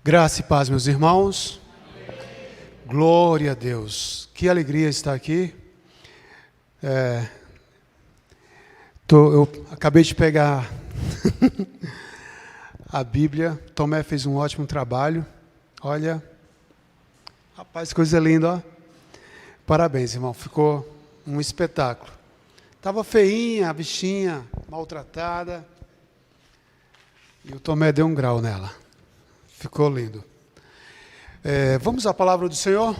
Graça e paz, meus irmãos. Amém. Glória a Deus. Que alegria estar aqui. Eu acabei de pegar a Bíblia. Tomé fez um ótimo trabalho. Olha, rapaz, coisa linda, ó. Parabéns, irmão. Ficou um espetáculo. Estava feinha, a bichinha, maltratada. E o Tomé deu um grau nela. Ficou lindo. Vamos à palavra do Senhor?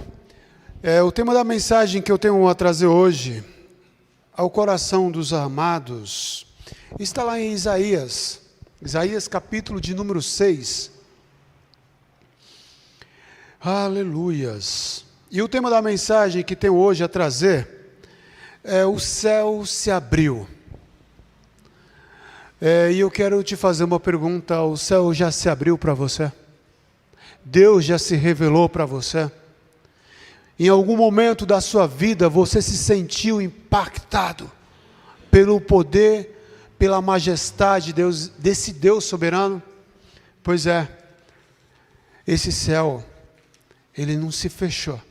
O tema da mensagem que eu tenho a trazer hoje, ao coração dos amados, está lá em Isaías capítulo de número 6. Aleluias. E o tema da mensagem que tenho hoje a trazer é: o céu se abriu. E eu quero te fazer uma pergunta: o céu já se abriu para você? Deus já se revelou para você? Em algum momento da sua vida você se sentiu impactado pelo poder, pela majestade desse Deus soberano? Pois é, esse céu, ele não se fechou,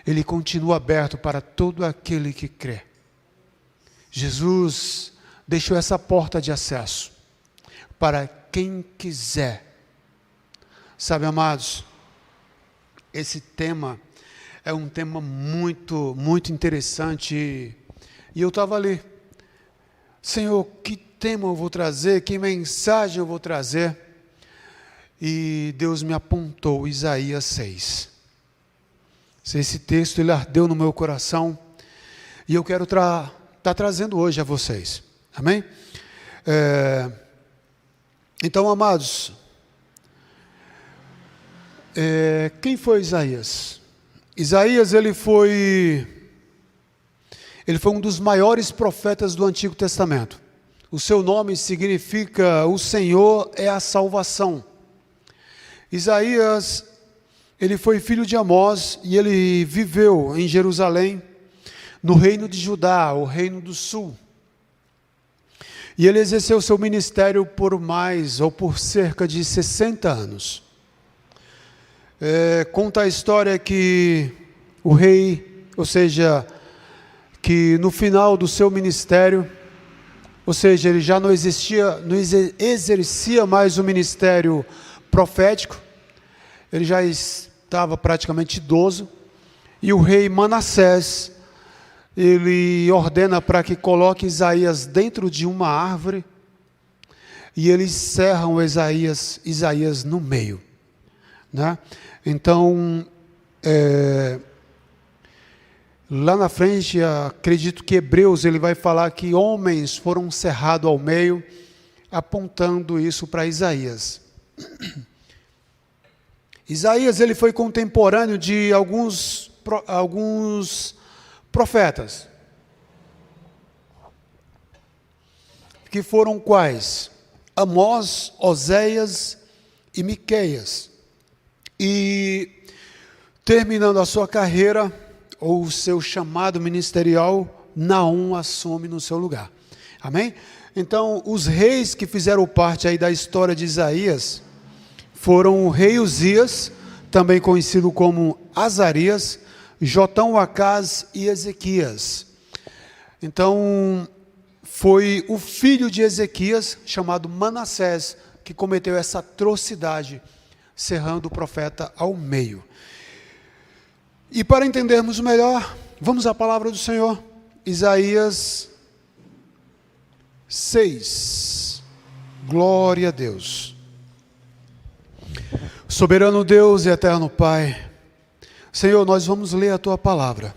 ele continua aberto para todo aquele que crê. Jesus deixou essa porta de acesso para quem quiser. Sabe, amados, esse tema é um tema muito, muito interessante. E eu estava ali: Senhor, que tema eu vou trazer? Que mensagem eu vou trazer? E Deus me apontou Isaías 6. Esse texto, ele ardeu no meu coração, e eu quero estar trazendo hoje a vocês. Amém? Então, amados, quem foi Isaías? Isaías, ele foi um dos maiores profetas do Antigo Testamento. O seu nome significa: o Senhor é a salvação. Isaías, ele foi filho de Amós, e ele viveu em Jerusalém, no reino de Judá, o reino do sul. E ele exerceu seu ministério por cerca de 60 anos. Conta a história que o rei, ou seja, que no final do seu ministério, ou seja, ele já não exercia mais o ministério profético, ele já estava praticamente idoso, e o rei Manassés, ele ordena para que coloque Isaías dentro de uma árvore, e eles cerram Isaías no meio, né? Então, lá na frente, acredito que Hebreus, ele vai falar que homens foram cerrados ao meio, apontando isso para Isaías. Isaías, ele foi contemporâneo de alguns profetas, que foram quais? Amós, Oséias e Miqueias. E terminando a sua carreira, ou o seu chamado ministerial, Naum assume no seu lugar. Amém? Então, os reis que fizeram parte aí da história de Isaías foram o rei Uzias, também conhecido como Azarias, Jotão, Acaz e Ezequias. Então, foi o filho de Ezequias, chamado Manassés, que cometeu essa atrocidade, cerrando o profeta ao meio. E para entendermos melhor, vamos à palavra do Senhor. Isaías 6. Glória a Deus. Soberano Deus e eterno Pai, Senhor, nós vamos ler a Tua palavra,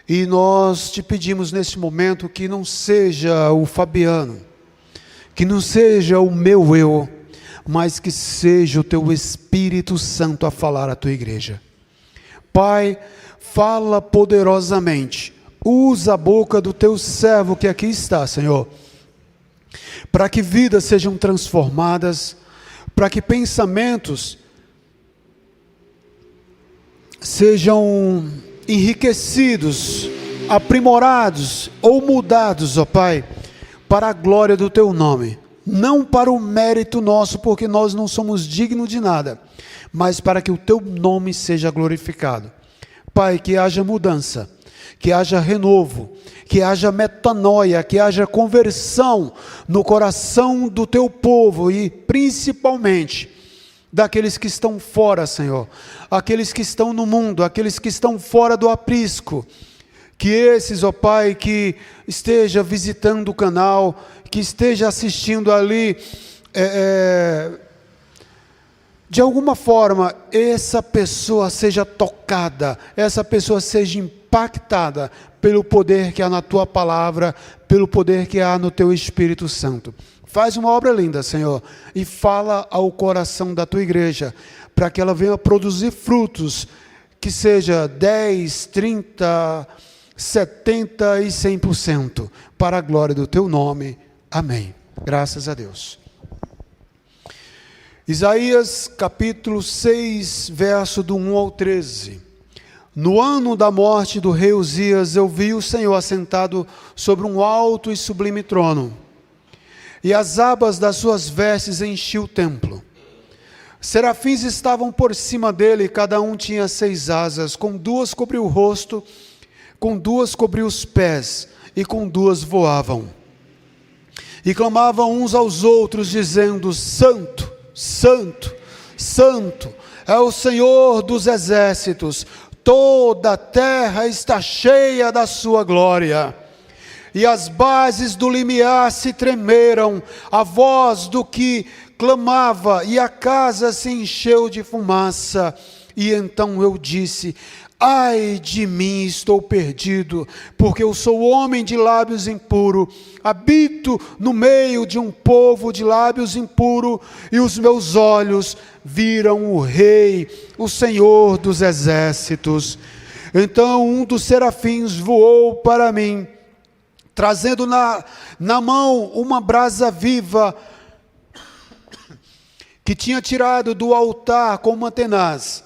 e nós te pedimos neste momento que não seja o Fabiano, que não seja o meu eu, mas que seja o Teu Espírito Santo a falar à Tua igreja. Pai, fala poderosamente, usa a boca do Teu servo que aqui está, Senhor, para que vidas sejam transformadas, para que pensamentos sejam enriquecidos, aprimorados ou mudados, ó Pai, para a glória do Teu nome. não para o mérito nosso, porque nós não somos dignos de nada, mas para que o teu nome seja glorificado. Pai, que haja mudança, que haja renovo, que haja metanoia, que haja conversão no coração do teu povo e principalmente daqueles que estão fora, Senhor, aqueles que estão no mundo, aqueles que estão fora do aprisco, que esses, ó Pai, que esteja visitando o canal, que esteja assistindo ali, de alguma forma, essa pessoa seja tocada, essa pessoa seja impactada pelo poder que há na Tua palavra, pelo poder que há no Teu Espírito Santo. Faz uma obra linda, Senhor, e fala ao coração da Tua igreja, para que ela venha produzir frutos, que seja 10, 30, 70 e 100%, para a glória do Teu nome. Amém. Graças a Deus. Isaías capítulo 6, verso do 1 ao 13. No ano da morte do rei Uzias, eu vi o Senhor assentado sobre um alto e sublime trono, e as abas das suas vestes enchiam o templo. Serafins estavam por cima dele, cada um tinha 6 asas, com 2 cobriu o rosto, com 2 cobriu os pés, e com 2 voavam. E clamavam uns aos outros, dizendo: Santo, Santo, Santo, é o Senhor dos exércitos, toda a terra está cheia da sua glória. E as bases do limiar se tremeram, a voz do que clamava, e a casa se encheu de fumaça. E então eu disse: ai de mim, estou perdido, porque eu sou homem de lábios impuros, habito no meio de um povo de lábios impuros, e os meus olhos viram o Rei, o Senhor dos exércitos. Então um dos serafins voou para mim, trazendo na mão uma brasa viva, que tinha tirado do altar com uma tenaz.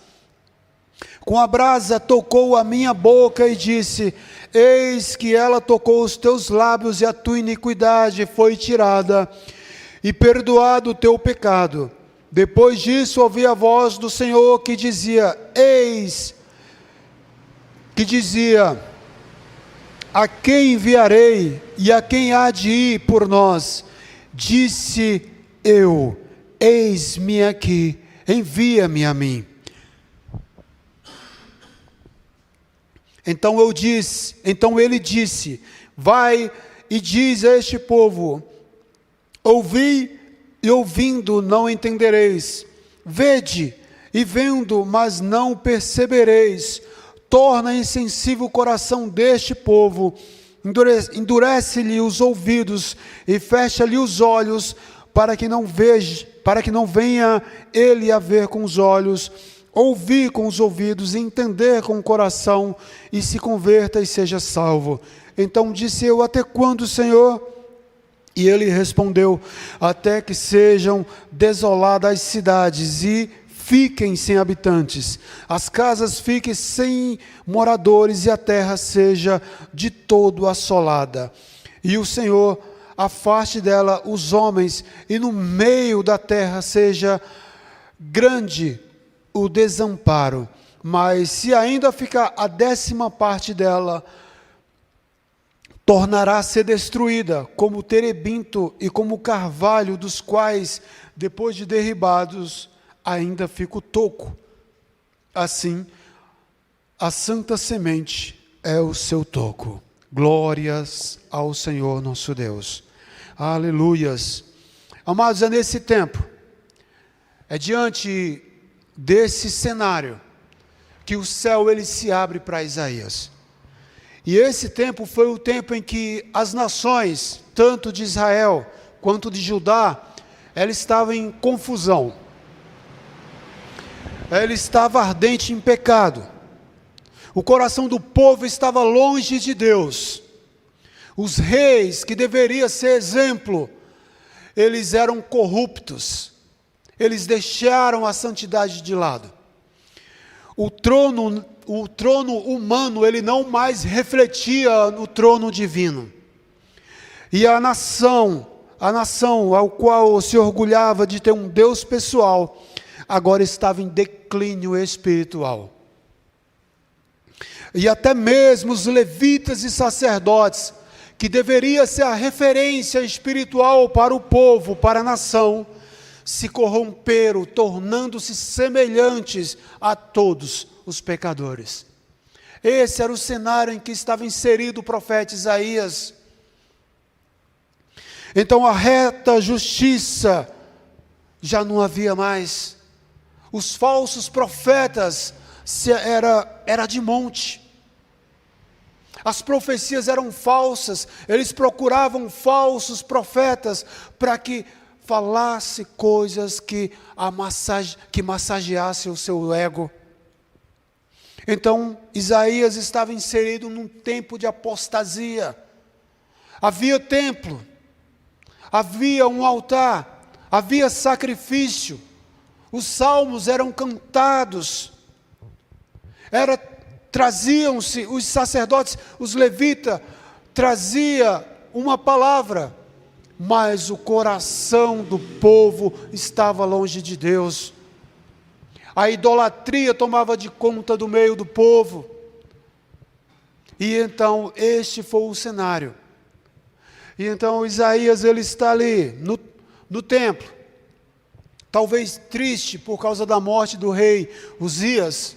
Com a brasa tocou a minha boca e disse: eis que ela tocou os teus lábios, e a tua iniquidade foi tirada, e perdoado o teu pecado. Depois disso ouvi a voz do Senhor que dizia: a quem enviarei, e a quem há de ir por nós? Disse eu: eis-me aqui, envia-me a mim. Então ele disse: vai e diz a este povo: ouvi e ouvindo não entendereis, vede e vendo, mas não percebereis. Torna insensível o coração deste povo, endurece-lhe os ouvidos e fecha-lhe os olhos, para que não venha ele a ver com os olhos, ouvir com os ouvidos e entender com o coração, e se converta e seja salvo. Então disse eu: até quando, Senhor? E ele respondeu: até que sejam desoladas as cidades e fiquem sem habitantes, as casas fiquem sem moradores, e a terra seja de todo assolada. E o Senhor afaste dela os homens, e no meio da terra seja grande o desamparo. Mas se ainda ficar a 10ª parte dela, tornará a ser destruída, como o terebinto e como o carvalho, dos quais, depois de derribados, ainda fica o toco. Assim, a santa semente é o seu toco. Glórias ao Senhor nosso Deus. Aleluias. Amados, é nesse tempo, é diante desse cenário, que o céu ele se abre para Isaías. E esse tempo foi o tempo em que as nações, tanto de Israel quanto de Judá, ela estava em confusão. Ela estava ardente em pecado. O coração do povo estava longe de Deus. Os reis, que deveriam ser exemplo, eles eram corruptos. Eles deixaram a santidade de lado. O trono humano, ele não mais refletia no trono divino. E a nação, a nação ao qual se orgulhava de ter um Deus pessoal, agora estava em declínio espiritual. E até mesmo os levitas e sacerdotes, que deveria ser a referência espiritual para o povo, para a nação, se corromperam, tornando-se semelhantes a todos os pecadores. Esse era o cenário em que estava inserido o profeta Isaías. Então a reta justiça já não havia mais. Os falsos profetas era de monte. As profecias eram falsas, eles procuravam falsos profetas para que falasse coisas que massageassem o seu ego. Então, Isaías estava inserido num tempo de apostasia. Havia templo, havia um altar, havia sacrifício, os salmos eram cantados, traziam-se os sacerdotes, os levitas, trazia uma palavra, mas o coração do povo estava longe de Deus. A idolatria tomava de conta do meio do povo. E então este foi o cenário. E então Isaías, ele está ali no templo, talvez triste por causa da morte do rei Uzias,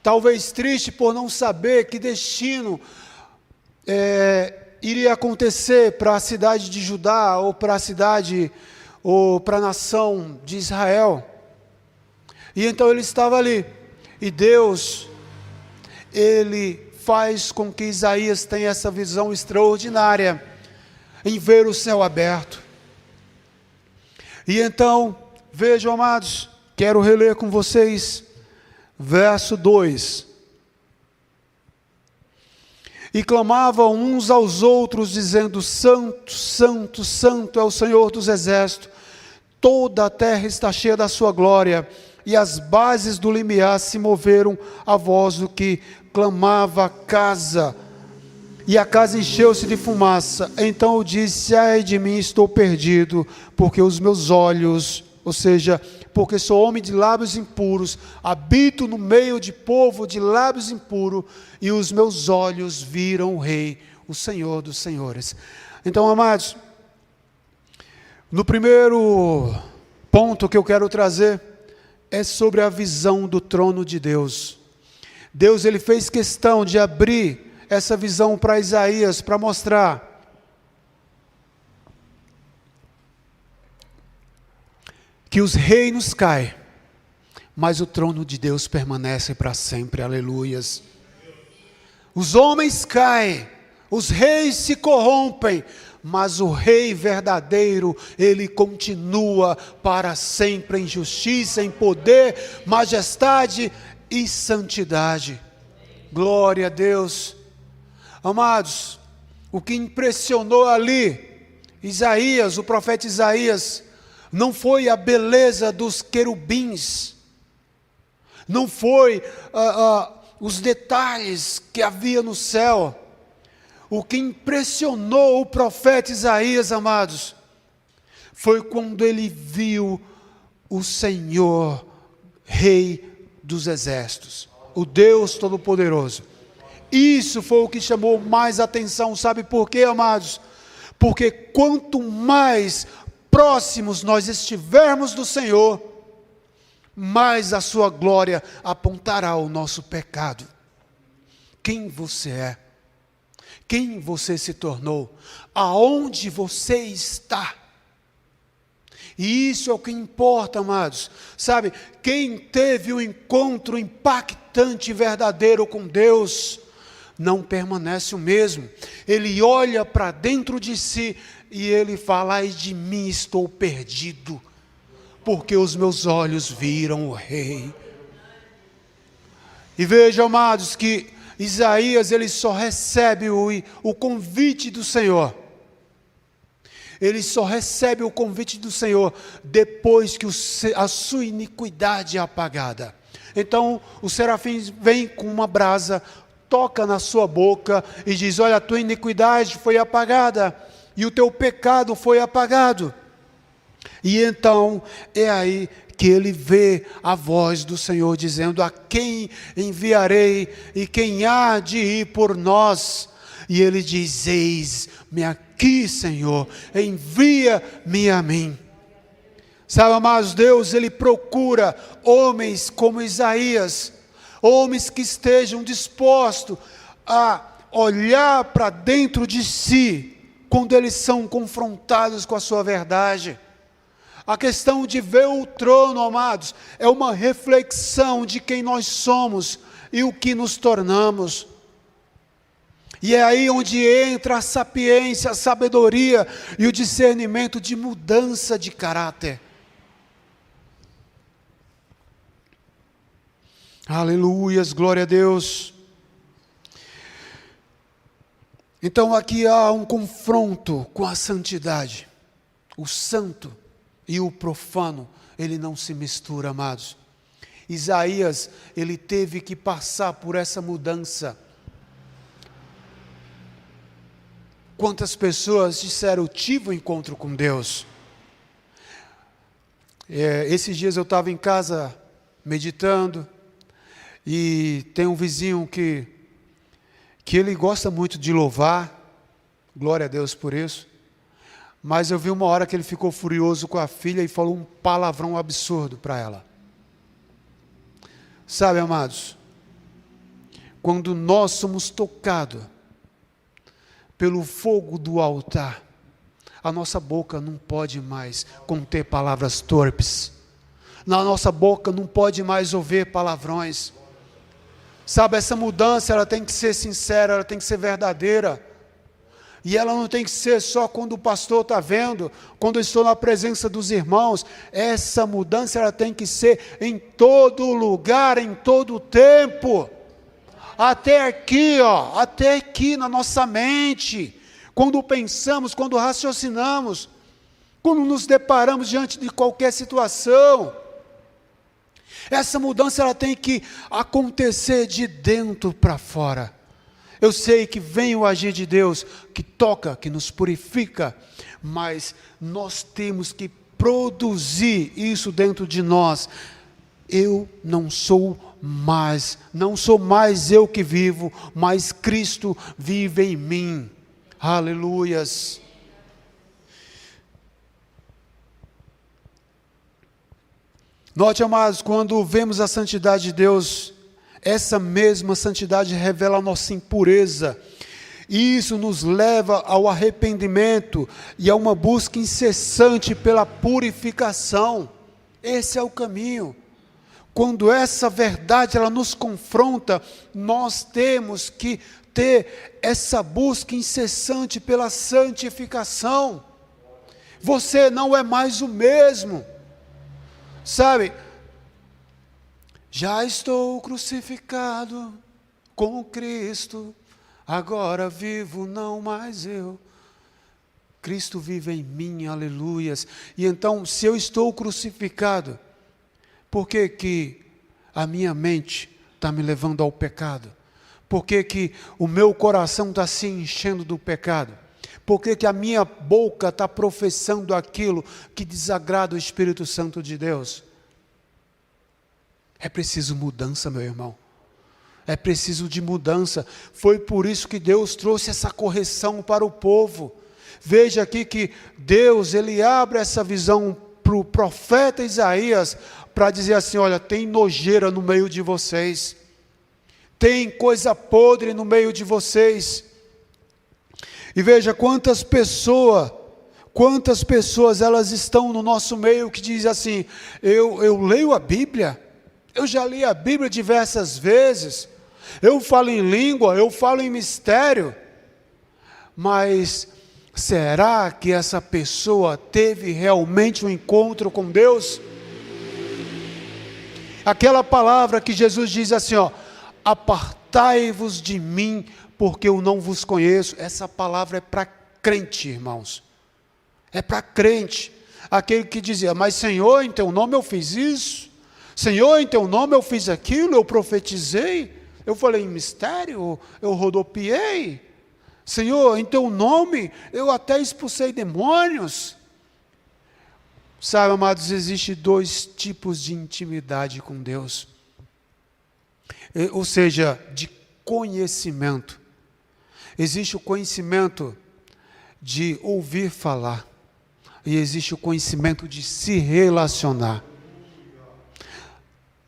talvez triste por não saber que destino iria acontecer para a cidade de Judá, ou para a cidade, ou para a nação de Israel. E então ele estava ali, e Deus, ele faz com que Isaías tenha essa visão extraordinária, em ver o céu aberto. E então, vejam, amados, quero reler com vocês, verso 2. E clamavam uns aos outros, dizendo: Santo, Santo, Santo é o Senhor dos exércitos, toda a terra está cheia da sua glória. E as bases do limiar se moveram à voz do que clamava a casa, e a casa encheu-se de fumaça. Então eu disse: ai de mim, estou perdido, porque os meus olhos, ou seja, porque sou homem de lábios impuros, habito no meio de povo de lábios impuros, e os meus olhos viram o Rei, o Senhor dos senhores. Então, amados, no primeiro ponto que eu quero trazer, é sobre a visão do trono de Deus. Deus, ele fez questão de abrir essa visão para Isaías, para mostrar que os reinos caem, mas o trono de Deus permanece para sempre, aleluias. Os homens caem, os reis se corrompem, mas o rei verdadeiro, ele continua para sempre em justiça, em poder, majestade e santidade. Glória a Deus. Amados, o que impressionou ali Isaías, o profeta Isaías, não foi a beleza dos querubins, não foi os detalhes que havia no céu. O que impressionou o profeta Isaías, amados, foi quando ele viu o Senhor, Rei dos exércitos, o Deus Todo-Poderoso. Isso foi o que chamou mais atenção. Sabe por quê, amados? Porque quanto mais próximos nós estivermos do Senhor, mais a sua glória apontará o nosso pecado. Quem você é? Quem você se tornou? Aonde você está? E isso é o que importa, amados. Sabe, quem teve um encontro impactante e verdadeiro com Deus, não permanece o mesmo. Ele olha para dentro de si e ele fala: ai de mim, estou perdido, porque os meus olhos viram o Rei. E veja, amados, que Isaías, ele só recebe o convite do Senhor. Ele só recebe o convite do Senhor depois que a sua iniquidade é apagada. Então, o serafim vem com uma brasa, toca na sua boca e diz: olha, a tua iniquidade foi apagada. e o teu pecado foi apagado. E então é aí que ele vê a voz do Senhor dizendo: a quem enviarei e quem há de ir por nós? E ele diz: eis-me aqui, Senhor, envia-me a mim. Sabe, amados, Deus, ele procura homens como Isaías, homens que estejam dispostos a olhar para dentro de si, quando eles são confrontados com a sua verdade. A questão de ver o trono, amados, é uma reflexão de quem nós somos e o que nos tornamos. E é aí onde entra a sapiência, a sabedoria e o discernimento de mudança de caráter. Aleluias, glória a Deus. Então aqui há um confronto com a santidade. O santo e o profano, ele não se mistura, amados. Isaías, ele teve que passar por essa mudança. Quantas pessoas disseram: eu tive um encontro com Deus? Esses dias eu estava em casa meditando, e tem um vizinho que ele gosta muito de louvar, glória a Deus por isso, mas eu vi uma hora que ele ficou furioso com a filha e falou um palavrão absurdo para ela. Sabe, amados, quando nós somos tocados pelo fogo do altar, a nossa boca não pode mais conter palavras torpes, na nossa boca não pode mais ouvir palavrões. Sabe, essa mudança, ela tem que ser sincera, ela tem que ser verdadeira. E ela não tem que ser só quando o pastor está vendo, quando eu estou na presença dos irmãos. Essa mudança, ela tem que ser em todo lugar, em todo tempo. Até aqui na nossa mente. Quando pensamos, quando raciocinamos, quando nos deparamos diante de qualquer situação. Essa mudança, ela tem que acontecer de dentro para fora. Eu sei que vem o agir de Deus, que toca, que nos purifica, mas nós temos que produzir isso dentro de nós. Eu não sou mais eu que vivo, mas Cristo vive em mim. Aleluias. Note, amados, quando vemos a santidade de Deus, essa mesma santidade revela a nossa impureza. E isso nos leva ao arrependimento e a uma busca incessante pela purificação. Esse é o caminho. Quando essa verdade ela nos confronta, nós temos que ter essa busca incessante pela santificação. Você não é mais o mesmo. Sabe, já estou crucificado com Cristo, agora vivo não mais eu, Cristo vive em mim, aleluias. E então, se eu estou crucificado, por que que a minha mente está me levando ao pecado? Por que que o meu coração está se enchendo do pecado? Por que que a minha boca está professando aquilo que desagrada o Espírito Santo de Deus? É preciso mudança, meu irmão. É preciso de mudança. Foi por isso que Deus trouxe essa correção para o povo. Veja aqui que Deus, ele abre essa visão para o profeta Isaías, para dizer assim: olha, tem nojeira no meio de vocês. Tem coisa podre no meio de vocês. E veja quantas pessoas elas estão no nosso meio que dizem assim: eu leio a Bíblia, eu já li a Bíblia diversas vezes, eu falo em língua, eu falo em mistério, mas será que essa pessoa teve realmente um encontro com Deus? Aquela palavra que Jesus diz assim, ó: apartai-vos de mim, porque eu não vos conheço. Essa palavra é para crente, irmãos. É para crente. Aquele que dizia: mas Senhor, em teu nome eu fiz isso. Senhor, em teu nome eu fiz aquilo, eu profetizei. Eu falei em mistério, eu rodopiei. Senhor, em teu nome eu até expulsei demônios. Sabe, amados, existem dois tipos de intimidade com Deus. Ou seja, de conhecimento. Existe o conhecimento de ouvir falar. E existe o conhecimento de se relacionar.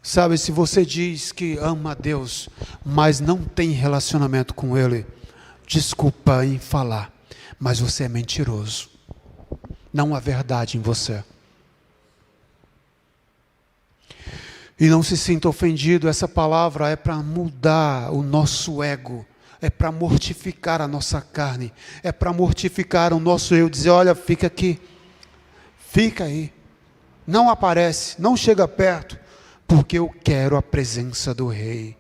Sabe, se você diz que ama a Deus, mas não tem relacionamento com Ele, desculpa em falar, mas você é mentiroso. Não há verdade em você. E não se sinta ofendido, essa palavra é para mudar o nosso ego, é para mortificar a nossa carne, é para mortificar o nosso eu, dizer, olha, fica aqui, fica aí, não aparece, não chega perto, porque eu quero a presença do Rei,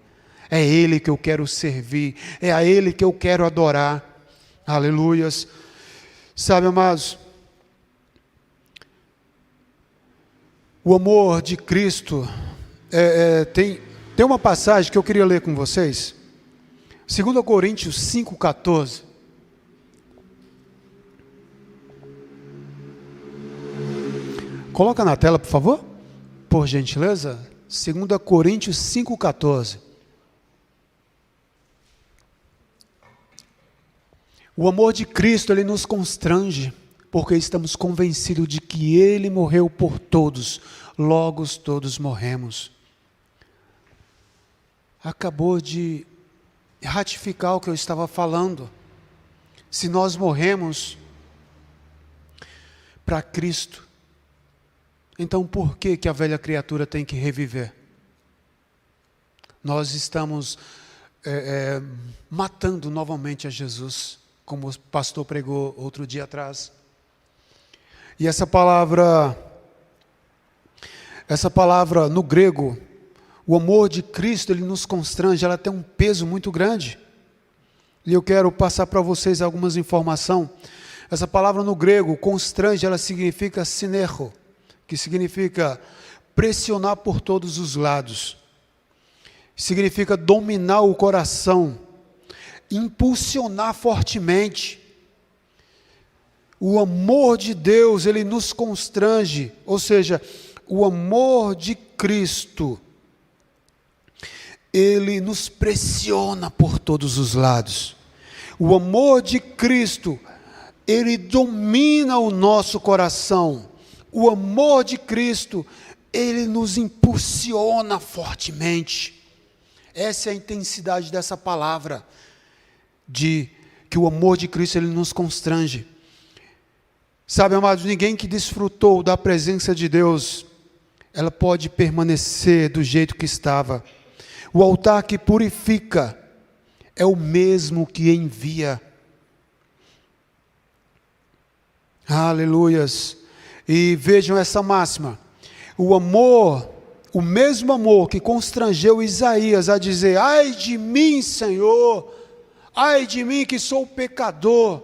é Ele que eu quero servir, é a Ele que eu quero adorar, aleluias. Sabe, amados, o amor de Cristo, tem uma passagem que eu queria ler com vocês, 2 Coríntios 5,14, coloca na tela, por favor, por gentileza, 2 Coríntios 5,14, o amor de Cristo, ele nos constrange, porque estamos convencidos de que Ele morreu por todos, logo todos morremos. Acabou de ratificar o que eu estava falando. Se nós morremos para Cristo, então por que a velha criatura tem que reviver? Nós estamos matando novamente a Jesus, como o pastor pregou outro dia atrás. E essa palavra no grego, o amor de Cristo, ele nos constrange, ela tem um peso muito grande. E eu quero passar para vocês algumas informações. Essa palavra no grego, constrange, ela significa sinerro, que significa pressionar por todos os lados. Significa dominar o coração, impulsionar fortemente. O amor de Deus, ele nos constrange, ou seja, o amor de Cristo, ele nos pressiona por todos os lados. O amor de Cristo, ele domina o nosso coração. O amor de Cristo, ele nos impulsiona fortemente. Essa é a intensidade dessa palavra, de que o amor de Cristo, ele nos constrange. Sabe, amados, ninguém que desfrutou da presença de Deus, ela pode permanecer do jeito que estava. O altar que purifica é o mesmo que envia. Aleluias. E vejam essa máxima. O amor, o mesmo amor que constrangeu Isaías a dizer, ai de mim, Senhor, ai de mim que sou pecador,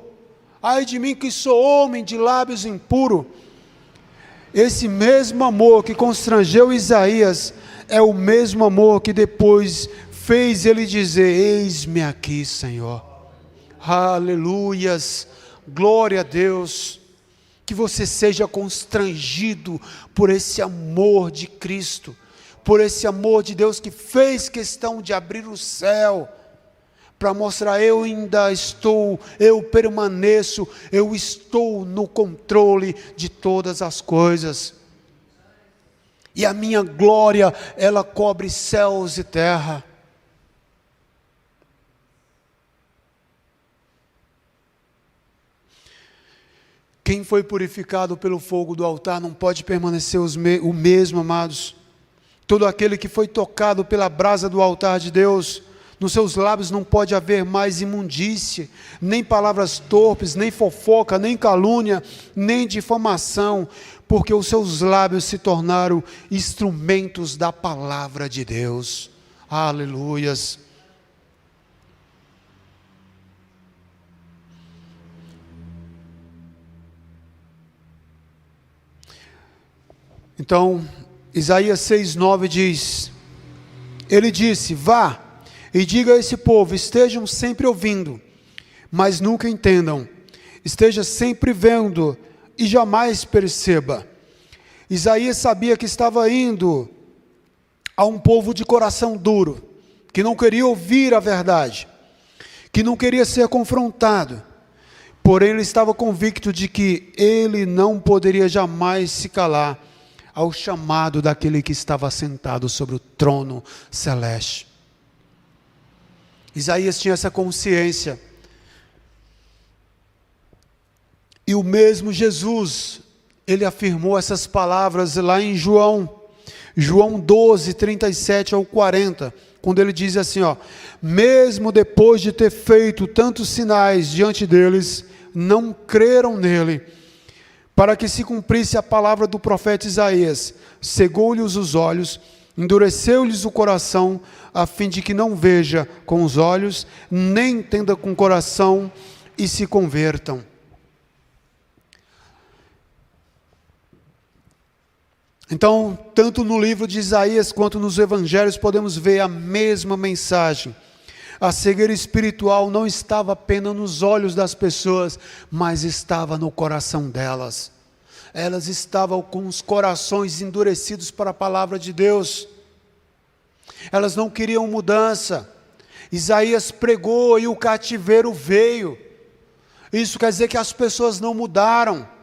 ai de mim que sou homem de lábios impuros. Esse mesmo amor que constrangeu Isaías é o mesmo amor que depois fez ele dizer, eis-me aqui, Senhor. Aleluias, glória a Deus. Que você seja constrangido por esse amor de Cristo, por esse amor de Deus que fez questão de abrir o céu, para mostrar, eu ainda estou, eu permaneço, eu estou no controle de todas as coisas. E a minha glória, ela cobre céus e terra. Quem foi purificado pelo fogo do altar não pode permanecer o mesmo, amados. Todo aquele que foi tocado pela brasa do altar de Deus, nos seus lábios não pode haver mais imundície, nem palavras torpes, nem fofoca, nem calúnia, nem difamação, porque os seus lábios se tornaram instrumentos da palavra de Deus. Aleluias. Então, Isaías 6,9 diz, ele disse, vá e diga a esse povo, estejam sempre ouvindo, mas nunca entendam. Esteja sempre vendo e jamais perceba. Isaías sabia que estava indo a um povo de coração duro, que não queria ouvir a verdade, que não queria ser confrontado. Porém, ele estava convicto de que ele não poderia jamais se calar ao chamado daquele que estava sentado sobre o trono celeste. Isaías tinha essa consciência. E o mesmo Jesus, ele afirmou essas palavras lá em João 12, 37 ao 40, quando ele diz assim, mesmo depois de ter feito tantos sinais diante deles, não creram nele, para que se cumprisse a palavra do profeta Isaías, cegou-lhes os olhos, endureceu-lhes o coração, a fim de que não veja com os olhos, nem entenda com o coração, e se convertam. Então, tanto no livro de Isaías quanto nos evangelhos podemos ver a mesma mensagem. A cegueira espiritual não estava apenas nos olhos das pessoas, mas estava no coração delas. Elas estavam com os corações endurecidos para a palavra de Deus. Elas não queriam mudança. Isaías pregou e o cativeiro veio. Isso quer dizer que as pessoas não mudaram.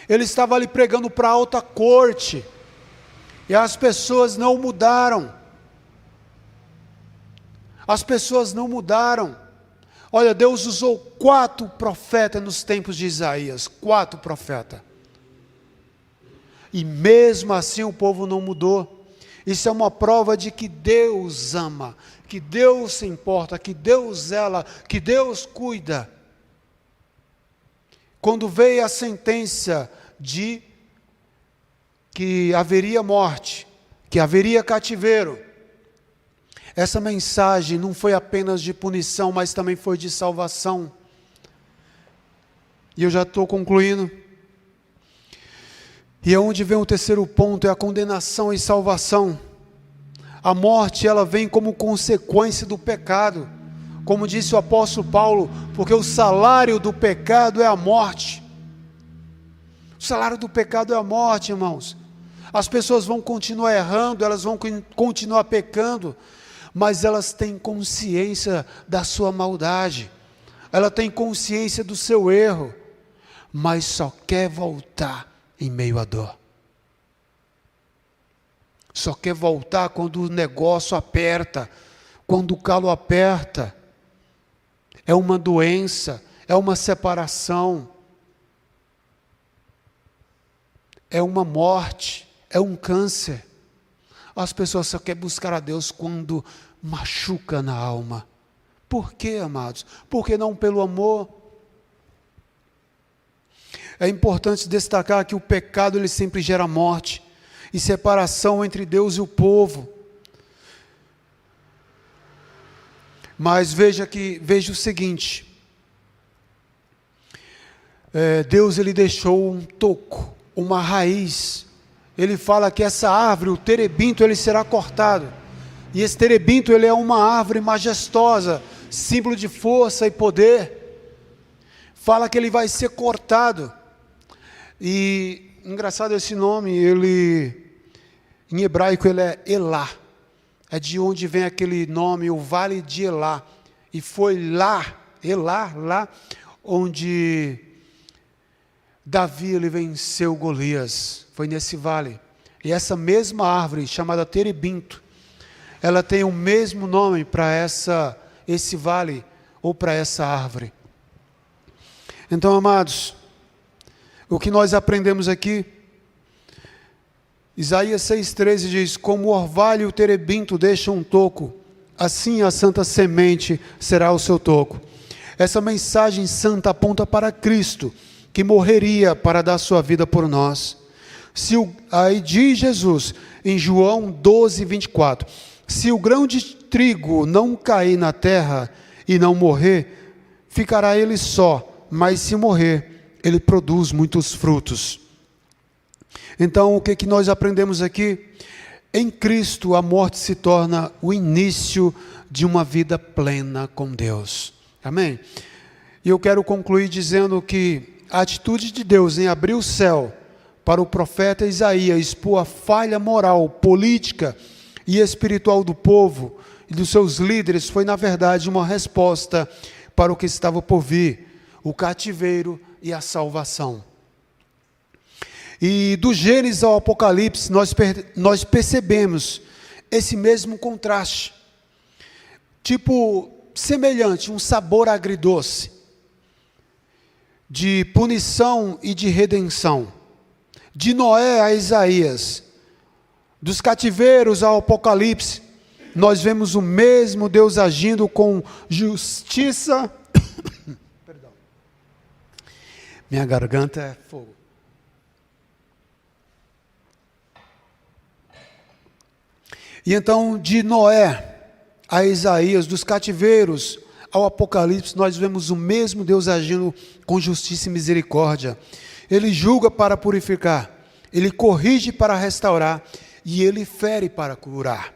Ele estava ali pregando para a alta corte, e as pessoas não mudaram. As pessoas não mudaram. Olha, Deus usou 4 profetas nos tempos de Isaías, 4 profetas. E mesmo assim o povo não mudou. Isso é uma prova de que Deus ama, que Deus se importa, que Deus zela, que Deus cuida. Quando veio a sentença de que haveria morte, que haveria cativeiro, essa mensagem não foi apenas de punição, mas também foi de salvação. E eu já estou concluindo. E é onde vem o terceiro ponto, é a condenação e salvação. A morte, ela vem como consequência do pecado. Como disse o apóstolo Paulo, porque o salário do pecado é a morte. O salário do pecado é a morte, irmãos. As pessoas vão continuar errando, elas vão continuar pecando, mas elas têm consciência da sua maldade. Ela tem consciência do seu erro, mas só quer voltar em meio à dor. Só quer voltar quando o negócio aperta, quando o calo aperta. É uma doença, é uma separação, é uma morte, é um câncer. As pessoas só querem buscar a Deus quando machuca na alma. Por quê, amados? Porque não pelo amor. É importante destacar que o pecado ele sempre gera morte e separação entre Deus e o povo. Mas veja o seguinte, Deus ele deixou um toco, uma raiz. Ele fala que essa árvore, o terebinto, ele será cortado. E esse terebinto ele é uma árvore majestosa, símbolo de força e poder. Fala que ele vai ser cortado. E engraçado esse nome, ele em hebraico ele é Elá. É de onde vem aquele nome, o Vale de Elá. E foi lá, lá, onde Davi ele venceu Golias. Foi nesse vale. E essa mesma árvore, chamada terebinto, ela tem o mesmo nome para esse vale, ou para essa árvore. Então, amados, o que nós aprendemos aqui, Isaías 6,13 diz, como o orvalho e o terebinto deixam um toco, assim a santa semente será o seu toco. Essa mensagem santa aponta para Cristo, que morreria para dar sua vida por nós. Aí diz Jesus, em João 12, 24, se o grão de trigo não cair na terra e não morrer, ficará ele só, mas se morrer, ele produz muitos frutos. Então, o que nós aprendemos aqui? Em Cristo, a morte se torna o início de uma vida plena com Deus. Amém? E eu quero concluir dizendo que a atitude de Deus em abrir o céu para o profeta Isaías expor a falha moral, política e espiritual do povo e dos seus líderes foi, na verdade, uma resposta para o que estava por vir, o cativeiro e a salvação. E do Gênesis ao Apocalipse, nós percebemos esse mesmo contraste, tipo semelhante, um sabor agridoce, de punição e de redenção. De Noé a Isaías, dos cativeiros ao Apocalipse, nós vemos o mesmo Deus agindo com justiça. Perdão. Minha garganta é fogo. E então, de Noé a Isaías, dos cativeiros ao Apocalipse, nós vemos o mesmo Deus agindo com justiça e misericórdia. Ele julga para purificar, ele corrige para restaurar e ele fere para curar.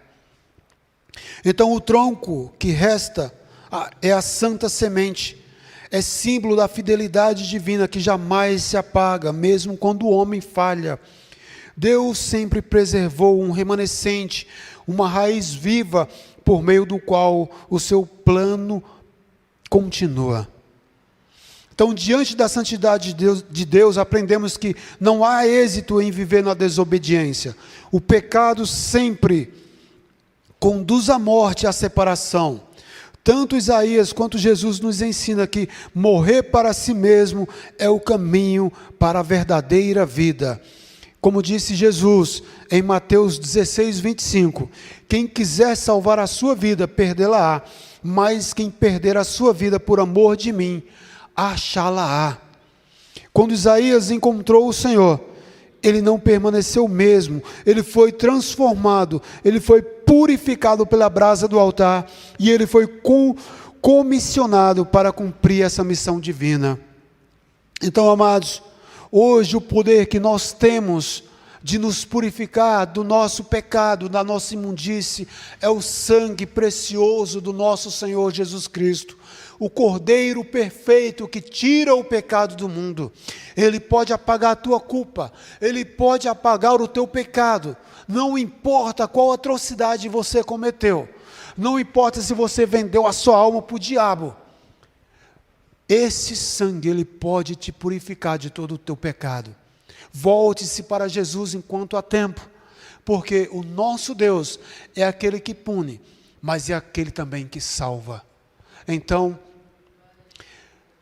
Então o tronco que resta é a santa semente, é símbolo da fidelidade divina que jamais se apaga, mesmo quando o homem falha. Deus sempre preservou um remanescente, uma raiz viva, por meio do qual o seu plano continua. Então, diante da santidade de Deus, aprendemos que não há êxito em viver na desobediência. O pecado sempre conduz à morte e à separação. Tanto Isaías quanto Jesus nos ensina que morrer para si mesmo é o caminho para a verdadeira vida. Como disse Jesus em Mateus 16, 25, quem quiser salvar a sua vida, perdê-la-á, mas quem perder a sua vida por amor de mim, achá-la-á. Quando Isaías encontrou o Senhor, ele não permaneceu o mesmo, ele foi transformado, ele foi purificado pela brasa do altar, e ele foi comissionado para cumprir essa missão divina. Então, amados, hoje o poder que nós temos de nos purificar do nosso pecado, da nossa imundície, é o sangue precioso do nosso Senhor Jesus Cristo, o Cordeiro perfeito que tira o pecado do mundo. Ele pode apagar a tua culpa, ele pode apagar o teu pecado, não importa qual atrocidade você cometeu, não importa se você vendeu a sua alma para o diabo, esse sangue, ele pode te purificar de todo o teu pecado. Volte-se para Jesus enquanto há tempo, porque o nosso Deus é aquele que pune, mas é aquele também que salva. Então,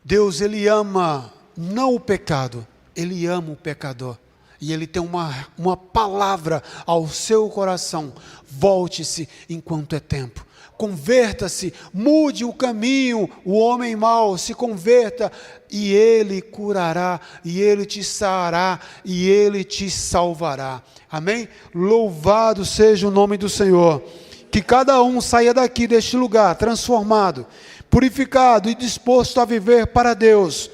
Deus, ele ama não o pecado, ele ama o pecador. E ele tem uma palavra ao seu coração: volte-se enquanto é tempo. Converta-se, mude o caminho, o homem mau se converta e ele curará, e ele te sarará, e ele te salvará. Amém? Louvado seja o nome do Senhor. Que cada um saia daqui deste lugar transformado, purificado e disposto a viver para Deus,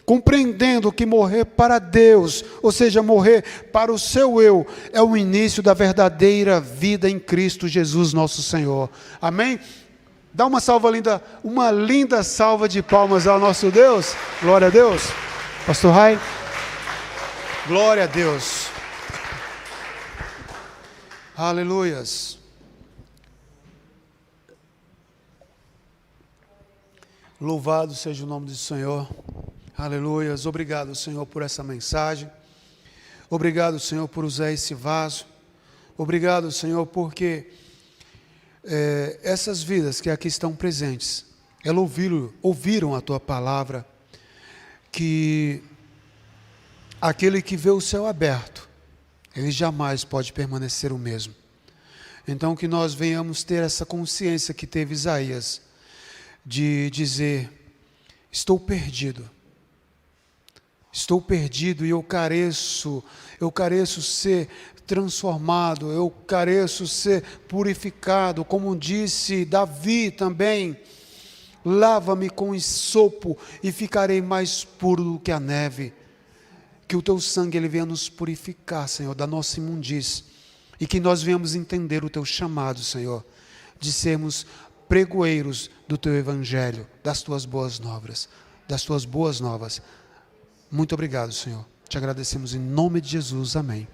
compreendendo que morrer para Deus, ou seja, morrer para o seu eu, é o início da verdadeira vida em Cristo Jesus nosso Senhor. Amém? Dá uma linda salva de palmas ao nosso Deus. Glória a Deus. Pastor Rai. Glória a Deus. Aleluias. Louvado seja o nome do Senhor. Aleluias, obrigado, Senhor, por essa mensagem. Obrigado, Senhor, por usar esse vaso. Obrigado, Senhor, porque essas vidas que aqui estão presentes, elas ouviram a Tua palavra, que aquele que vê o céu aberto, ele jamais pode permanecer o mesmo. Então, que nós venhamos ter essa consciência que teve Isaías, de dizer: estou perdido e eu careço ser transformado, eu careço ser purificado, como disse Davi também: lava-me com esopo e ficarei mais puro do que a neve. Que o teu sangue ele venha nos purificar, Senhor, da nossa imundície, e que nós venhamos entender o teu chamado, Senhor, de sermos pregoeiros do teu evangelho, das tuas boas novas. das tuas boas novas. Muito obrigado, Senhor. Te agradecemos em nome de Jesus. Amém.